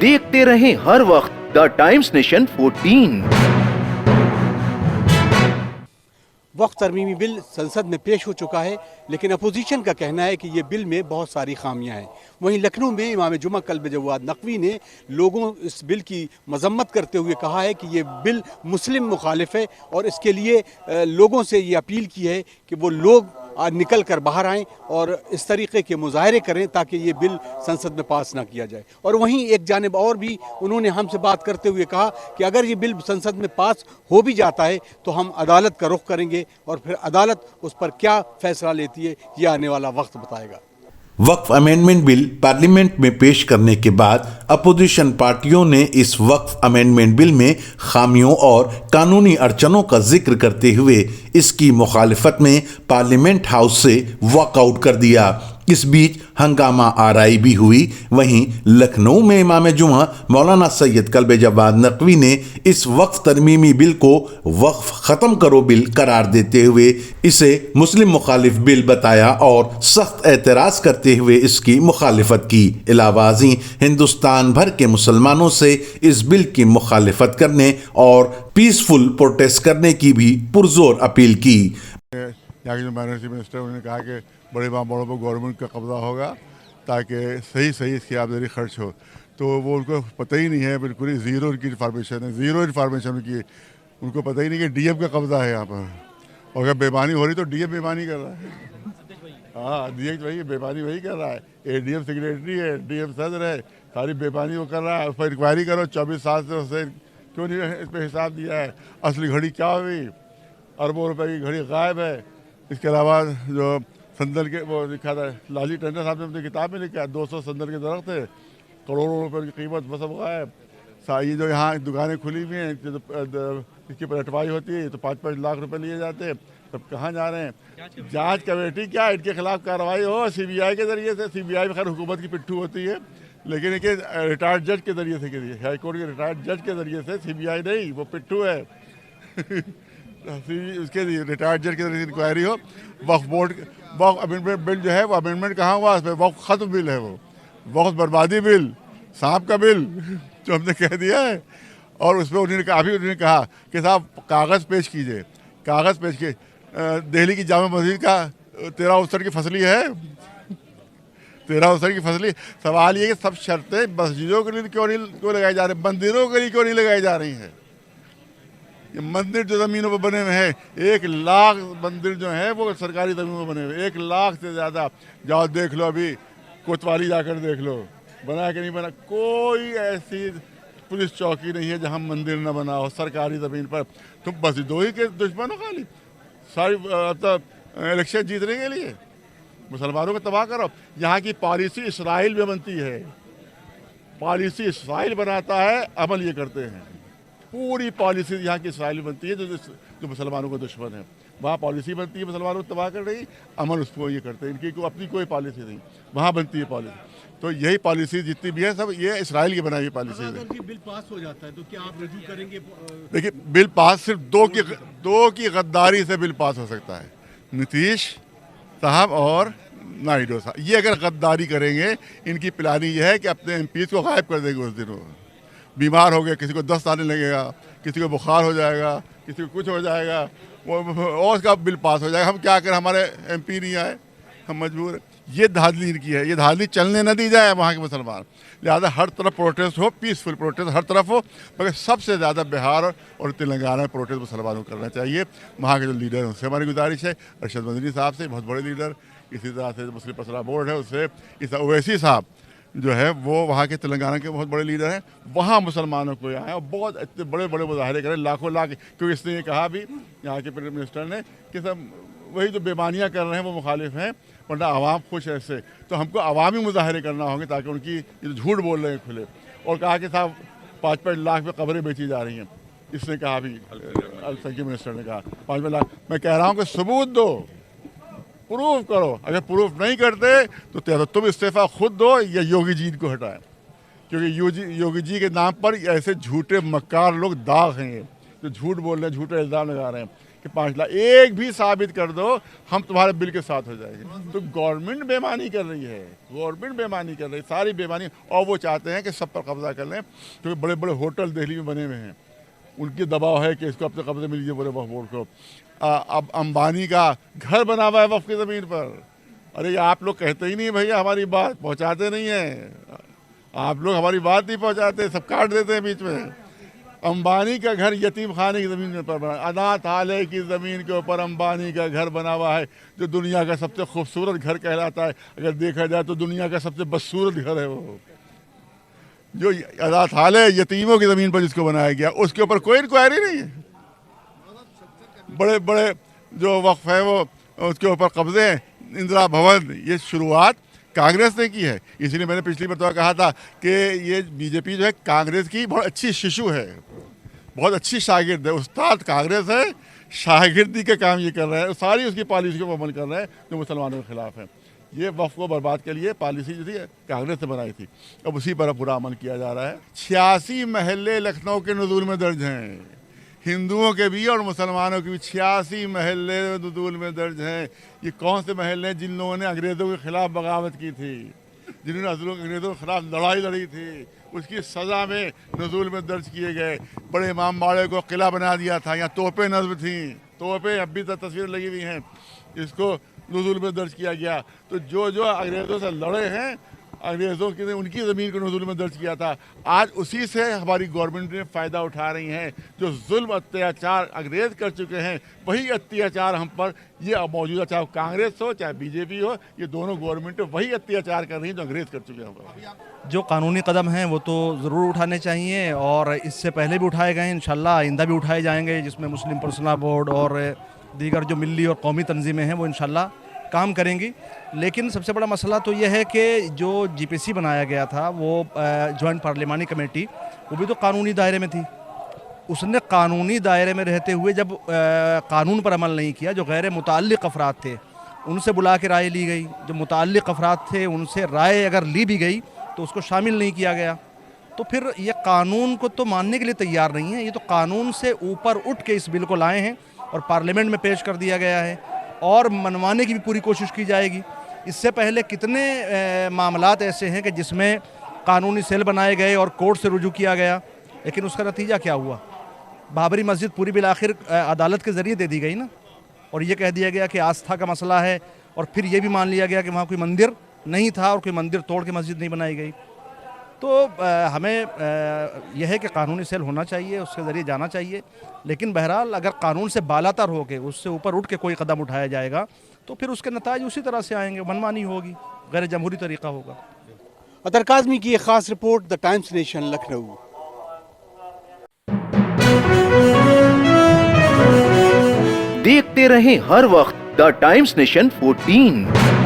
देखते रहें हर वक्त द टाइम्स नेशन 14। वक्त तरमीमी बिल संसद में पेश हो चुका है, लेकिन अपोजिशन का कहना है कि ये बिल में बहुत सारी खामियां हैं। वहीं लखनऊ में इमाम जुमा कल्ब जवाद नकवी ने लोगों इस बिल की मजम्मत करते हुए कहा है कि ये बिल मुस्लिम मुखालिफ है और इसके लिए लोगों से ये अपील की है कि वो लोग निकल कर बाहर आएँ और इस तरीके के मुजाहरे करें ताकि ये बिल संसद में पास ना किया जाए। और वहीं एक जानिब और भी उन्होंने हमसे बात करते हुए कहा कि अगर ये बिल संसद में पास हो भी जाता है तो हम अदालत का रुख करेंगे और फिर अदालत उस पर क्या फैसला लेती है ये आने वाला वक्त बताएगा। वक्फ अमेंडमेंट बिल पार्लियामेंट में पेश करने के बाद अपोजिशन पार्टियों ने इस वक्फ अमेंडमेंट बिल में खामियों और कानूनी अड़चनों का जिक्र करते हुए इसकी मुखालिफत में पार्लियामेंट हाउस से वॉकआउट कर दिया। इस बीच हंगामा आराई भी हुई। वहीं लखनऊ में इमाम जुमा मौलाना सैयद कल्ब जवाद नकवी ने इस वक्फ तरमीमी बिल को वक्फ खत्म करो बिल करार देते हुए इसे मुस्लिम मुखालिफ बिल बताया और सख्त एतराज करते हुए इसकी मुखालिफत की। इलावाजी हिंदुस्तान भर के मुसलमानों से इस बिल की मुखालिफत करने और पीसफुल प्रोटेस्ट करने की भी पुरजोर अपील की। यहाँ के जो माइनॉरिटी मिनिस्टर उन्होंने कहा कि बड़े मामलों पर गवर्नमेंट का कब्जा होगा ताकि सही इसकी आमदनी खर्च हो, तो वो उनको पता ही नहीं है, बिल्कुल ही ज़ीरो उनकी इन्फॉर्मेशन है, ज़ीरो इन्फॉर्मेशन उनकी, उनको पता ही नहीं कि डीएम का कब्जा है यहाँ पर। और अगर बेईमानी हो रही तो डीएम बेईमानी कर रहा है। हाँ, डीएम वही बेईमानी वही कर रहा है, एडीएम सेक्रेटरी है, डीएम सदर है, सारी बेईमानी वो कर रहा है। उस पर इंक्वायरी करो, 24 साल से उससे क्यों नहीं इस पर हिसाब दिया है, असली घड़ी क्या हुई, अरबों रुपए की घड़ी गायब है। इसके अलावा जो संदल के वो लिखा था, लाली टंडन साहब ने अपनी किताब में लिखा है 200 संदल के दरख्त थे, करोड़ों रुपए की कीमत बस अब गायब। ये जो यहाँ दुकानें खुली हुई हैं, इसकी पलटवाई होती है तो 5-5 लाख रुपए लिए जाते हैं, तब कहाँ जा रहे हैं? जांच कमेटी क्या इनके खिलाफ कार्रवाई हो सीबीआई के जरिए से। सीबीआई में खैर हुकूमत की पिट्ठू होती है, लेकिन इनके रिटायर्ड जज के जरिए से, हाईकोर्ट के रिटायर्ड जज के जरिए से, सीबीआई नहीं, वो पिट्ठू है। उसके रिटायर्ड जज के जरिए इंक्वायरी हो। वक्फ बोर्ड वक्फ अमेंडमेंट बिल जो है वो अमेंडमेंट कहाँ हुआ, उस पर वक्फ खत्म बिल है, वो वक्फ बर्बादी बिल, सांप का बिल जो हमने कह दिया है। और उस पर उन्होंने कहा कि साहब कागज़ पेश कीजिए, कागज़ पेश किए। दिल्ली की जामा मस्जिद का 13 अवसर की फसली है, 13 अवसर की फसली। सवाल ये कि सब शर्तें मस्जिदों के लिए क्यों लगाई जा रही, मंदिरों के लिए क्यों नहीं लगाई जा रही हैं? ये मंदिर जो ज़मीनों पर बने हुए हैं, 1 लाख मंदिर जो हैं वो सरकारी ज़मीनों पर बने हुए, 1 लाख से ज़्यादा। जाओ देख लो, अभी कोतवाली जाकर देख लो, बना कि नहीं बना। कोई ऐसी पुलिस चौकी नहीं है जहां मंदिर न बना हो सरकारी ज़मीन पर। तुम बस दो ही के दुश्मन हो खाली, सारी इलेक्शन जीतने के लिए मुसलमानों को तबाह करो। यहाँ की पॉलिसी इसराइल में बनती है, पॉलिसी इसराइल बनाता है, अमल ये करते हैं। पूरी पॉलिसी यहाँ की इसराइल बनती है जो मुसलमानों का दुश्मन है। वहाँ पॉलिसी बनती है मुसलमानों को तबाह कर रही, अमल उसको ये करते हैं। इनकी अपनी कोई पॉलिसी नहीं, वहाँ बनती है पॉलिसी। तो यही पॉलिसी जितनी भी है सब ये इसराइल की बनाई हुई पॉलिसी है। अगर बिल पास हो जाता है तो क्या आप रजू करेंगे? देखिए, बिल पास सिर्फ दो की गद्दारी से बिल पास हो सकता है, नीतीश साहब और नायडू साहब। ये अगर गद्दारी करेंगे, इनकी प्लानिंग ये है कि अपने एमपी को गायब कर देंगे उस दिन। बीमार हो गए, किसी को दस्त आने लगेगा, किसी को बुखार हो जाएगा, किसी को कुछ हो जाएगा, और उसका बिल पास हो जाएगा। हम क्या करें, हमारे एमपी नहीं आए, हम मजबूर। ये धांधली इनकी है, ये धांधली चलने न दी जाए वहाँ के मुसलमान। लिहाजा हर तरफ प्रोटेस्ट हो, पीसफुल प्रोटेस्ट हर तरफ हो, मगर सबसे ज़्यादा बिहार और तेलंगाना में प्रोटेस्ट मुसलमानों को करना चाहिए। वहाँ के जो लीडर हैं उनसे हमारी गुजारिश है, अरशद मदनी साहब से, बहुत बड़े लीडर, इसी तरह से मुस्लिम पसरा बोर्ड है उससे, इस ओवैसी साहब जो है वो वहाँ के तेलंगाना के बहुत बड़े लीडर हैं, वहाँ मुसलमानों को आए और बहुत इतने बड़े बड़े मुजाहरे करें, लाखों लाख। क्योंकि इसने ये कहा भी यहाँ के प्राइम मिनिस्टर ने कि सब वही जो बेमानियाँ कर रहे हैं वो मुखालिफ हैं, वरना आवाम खुश है इससे। तो हमको अवामी मुजाहरे करना होंगे ताकि उनकी ये झूठ बोल रहे हैं खुले। और कहा कि साहब 5-5 लाख में कब्रें बेची जा रही हैं, इसने कहा भी, अल्पसंख्यक मिनिस्टर ने कहा 5-5 लाख। मैं कह रहा हूँ कि सबूत दो, प्रूफ करो। अगर प्रूफ नहीं करते तो तुम इस्तीफा खुद दो या योगी जी को हटाएं, क्योंकि योगी जी के नाम पर ऐसे झूठे मक्कार लोग दाग हैं जो झूठ बोल रहे हैं, झूठे इल्ज़ाम लगा रहे हैं। कि 5 लाख एक भी साबित कर दो, हम तुम्हारे बिल के साथ हो जाएंगे। तो गवर्नमेंट बेईमानी कर रही है, गवर्नमेंट बेईमानी कर रही है, सारी बेईमानी। और वो चाहते हैं कि सब पर कब्जा कर लें, क्योंकि बड़े बड़े होटल दिल्ली में बने हुए हैं, उनके दबाव है कि इसको अपने कब्जे में लीजिए पूरे वक्फ बोर्ड को। अब अंबानी का घर बना हुआ है वक्फ की ज़मीन पर। अरे आप लोग कहते ही नहीं भैया, हमारी बात पहुंचाते नहीं हैं, आप लोग हमारी बात नहीं पहुंचाते, सब काट देते हैं बीच में। अंबानी का घर यतीम खाने की ज़मीन पर बना, अनाथालय की ज़मीन के ऊपर अंबानी का घर बना हुआ है, जो दुनिया का सबसे खूबसूरत घर कहलाता है। अगर देखा जाए तो दुनिया का सबसे बदसूरत घर है वो, जो अनाथालय यतीमों की ज़मीन पर जिसको बनाया गया, उसके ऊपर कोई इंक्वायरी नहीं है। बड़े बड़े जो वक्फ है वो उसके ऊपर कब्जे हैं। इंदिरा भवन, ये शुरुआत कांग्रेस ने की है। इसलिए मैंने पिछली बार कहा था कि ये बीजेपी जो है कांग्रेस की बहुत अच्छी शिशु है, बहुत अच्छी शागिर्द है। उस्ताद कांग्रेस है, शागिर्दी का काम ये कर रहा है, सारी उसकी पॉलिसी को अमल कर रहा है जो मुसलमानों के खिलाफ है। ये वक्फ को बर्बाद के लिए पॉलिसी जो थी कांग्रेस ने बनाई थी, अब उसी पर पूरा अमल किया जा रहा है। 86 महल्ले लखनऊ के नुज़ूल में दर्ज हैं, हिंदुओं के भी और मुसलमानों के भी 86 महल्ले नुज़ूल में दर्ज हैं। ये कौन से महल्ले हैं? जिन लोगों ने अंग्रेज़ों के ख़िलाफ़ बगावत की थी, जिन्होंने अंग्रेज़ों के ख़िलाफ़ लड़ाई लड़ी थी, उसकी सज़ा में नुज़ूल में दर्ज किए गए। बड़े इमाम बाड़े को किला बना दिया था, यहाँ तोपें नस्ब थी, तोपें अब भी तक तस्वीर लगी हुई हैं, इसको नुज़ूल में दर्ज किया गया। तो जो जो अंग्रेज़ों से लड़े हैं, अंग्रेज़ों की उनकी ज़मीन को नुज़ूल में दर्ज किया था, आज उसी से हमारी गवर्नमेंट ने फ़ायदा उठा रही हैं। जो जुल्म अत्याचार अंग्रेज़ कर चुके हैं, वही अत्याचार हम पर ये मौजूदा, चाहे कांग्रेस हो चाहे बीजेपी हो, ये दोनों गवर्नमेंट वही अत्याचार कर रही हैं जो अंग्रेज़ कर चुके हैं। जो कानूनी कदम हैं वो तो ज़रूर उठाने चाहिए, और इससे पहले भी उठाए गए हैं, इंशाल्लाह आइंदा भी उठाए जाएंगे, जिसमें मुस्लिम पर्सनल बोर्ड और दीगर जो मिली और कौमी तंजीमें हैं वो इंशाल्लाह काम करेंगी। लेकिन सबसे बड़ा मसला तो ये है कि जो जीपीसी बनाया गया था, वो जॉइंट पार्लिमानी कमेटी, वो भी तो कानूनी दायरे में थी। उसने कानूनी दायरे में रहते हुए जब कानून पर अमल नहीं किया, जो गैर मुताल्लिक़ अफराद थे उनसे बुला के राय ली गई, जो मुताल्लिक़ अफराद थे उनसे राय अगर ली भी गई तो उसको शामिल नहीं किया गया। तो फिर ये कानून को तो मानने के लिए तैयार नहीं है। ये तो कानून से ऊपर उठ के इस बिल को लाए हैं और पार्लियामेंट में पेश कर दिया गया है, और मनवाने की भी पूरी कोशिश की जाएगी। इससे पहले कितने मामलात ऐसे हैं कि जिसमें कानूनी सेल बनाए गए और कोर्ट से रुजू किया गया, लेकिन उसका नतीजा क्या हुआ? बाबरी मस्जिद पूरी बिल आखिर अदालत के ज़रिए दे दी गई ना, और ये कह दिया गया कि आस्था का मसला है, और फिर ये भी मान लिया गया कि वहाँ कोई मंदिर नहीं था और कोई मंदिर तोड़ के मस्जिद नहीं बनाई गई। तो हमें यह है कि कानूनी सेल होना चाहिए, उसके ज़रिए जाना चाहिए। लेकिन बहरहाल अगर कानून से बालातर हो के उससे ऊपर उठ के कोई कदम उठाया जाएगा तो फिर उसके नताज उसी तरह से आएंगे, मनमानी होगी, गैर जमहूरी तरीक़ा होगा। अतर काज़मी की एक ख़ास report, the times nation, Lucknow. देखते रहें हर वक्त द टाइम्स नेशन 14।